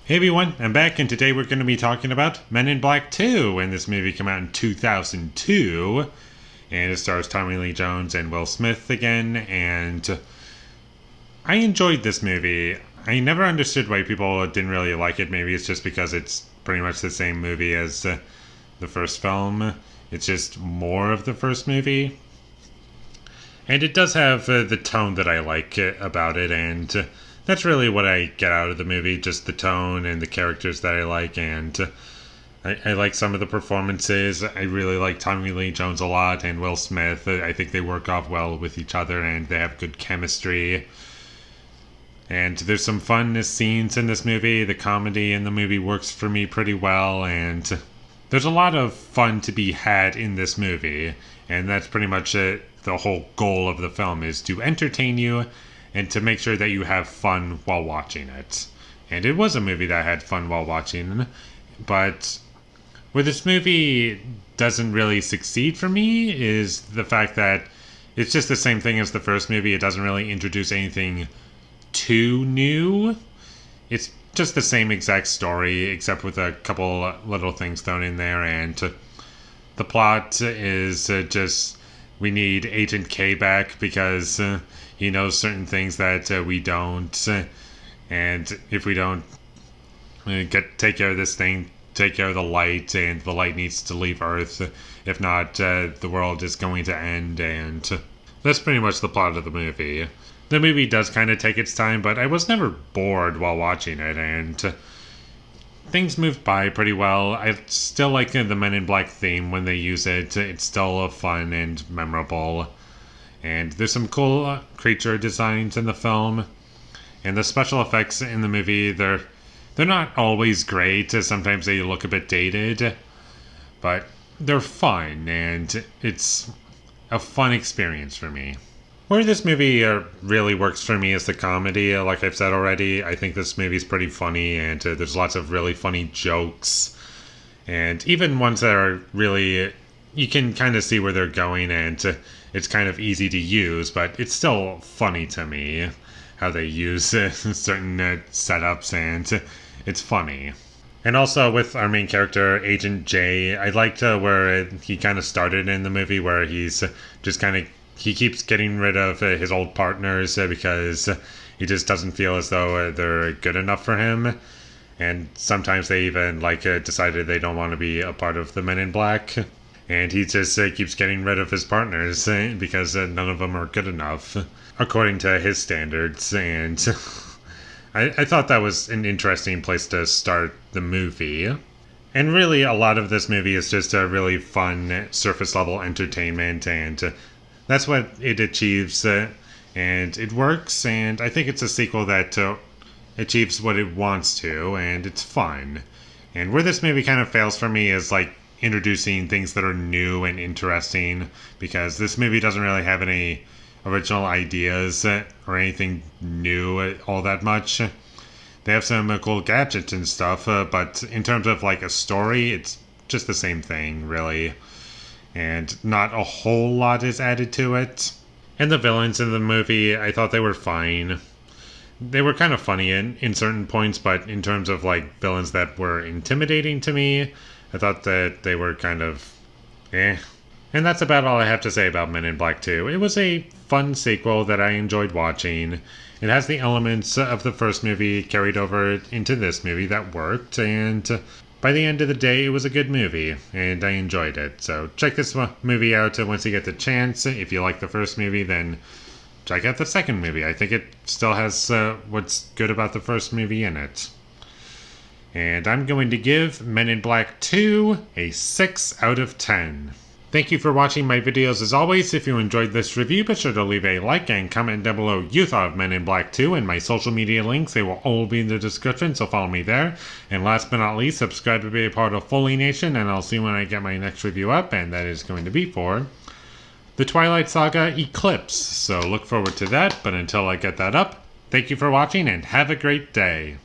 Hey everyone, I'm back and today we're going to be talking about Men in Black 2, and this movie came out in 2002, and it stars Tommy Lee Jones and Will Smith again, and I enjoyed this movie. I never understood why people didn't really like it. Maybe it's just because it's pretty much the same movie as the first film. It's just more of the first movie. And it does have the tone that I like about it, and that's really what I get out of the movie, just the tone and the characters that I like, and I like some of the performances. I really like Tommy Lee Jones a lot, and Will Smith. I think they work off well with each other, and they have good chemistry. And there's some fun scenes in this movie. The comedy in the movie works for me pretty well, and there's a lot of fun to be had in this movie, and that's pretty much it. The whole goal of the film is to entertain you and to make sure that you have fun while watching it. And it was a movie that I had fun while watching, but where this movie doesn't really succeed for me is the fact that it's just the same thing as the first movie. It doesn't really introduce anything too new. It's just the same exact story, except with a couple little things thrown in there, and the plot is just we need Agent K back because he knows certain things that we don't, and if we don't take care of this thing, take care of the light, and the light needs to leave Earth. If not, the world is going to end, and that's pretty much the plot of the movie. The movie does kind of take its time, but I was never bored while watching it, and things moved by pretty well. I still like the Men in Black theme when they use it. It's still fun and memorable. And there's some cool creature designs in the film. And the special effects in the movie, they're not always great. Sometimes they look a bit dated. But they're fun, and it's a fun experience for me. Where this movie really works for me is the comedy. Like I've said already, I think this movie is pretty funny, and there's lots of really funny jokes. And even ones that are really, you can kind of see where they're going, and it's kind of easy to use, but it's still funny to me how they use certain setups, and it's funny. And also with our main character, Agent J, I liked where he kind of started in the movie, where he's just kind of he keeps getting rid of his old partners because he just doesn't feel as though they're good enough for him. And sometimes they even decided they don't want to be a part of the Men in Black. And he just keeps getting rid of his partners because none of them are good enough, according to his standards. And I thought that was an interesting place to start the movie. And really, a lot of this movie is just a really fun surface level entertainment, and that's what it achieves, and it works, and I think it's a sequel that achieves what it wants to, and it's fun. And where this movie kind of fails for me is introducing things that are new and interesting, because this movie doesn't really have any original ideas or anything new all that much. They have some cool gadgets and stuff, but in terms of a story, it's just the same thing, really. And not a whole lot is added to it. And the villains in the movie, I thought they were fine. They were kind of funny in certain points, but in terms of villains that were intimidating to me, I thought that they were kind of eh. And that's about all I have to say about Men in Black 2. It was a fun sequel that I enjoyed watching. It has the elements of the first movie carried over into this movie that worked, and by the end of the day, it was a good movie, and I enjoyed it. So check this movie out once you get the chance. If you like the first movie, then check out the second movie. I think it still has what's good about the first movie in it. And I'm going to give Men in Black 2 a 6 out of 10. Thank you for watching my videos as always. If you enjoyed this review, be sure to leave a like and comment down below you thought of Men in Black 2, and my social media links, they will all be in the description, so follow me there. And last but not least, subscribe to be a part of Foley Nation, and I'll see you when I get my next review up, and that is going to be for the Twilight Saga Eclipse. So look forward to that, but until I get that up, thank you for watching and have a great day.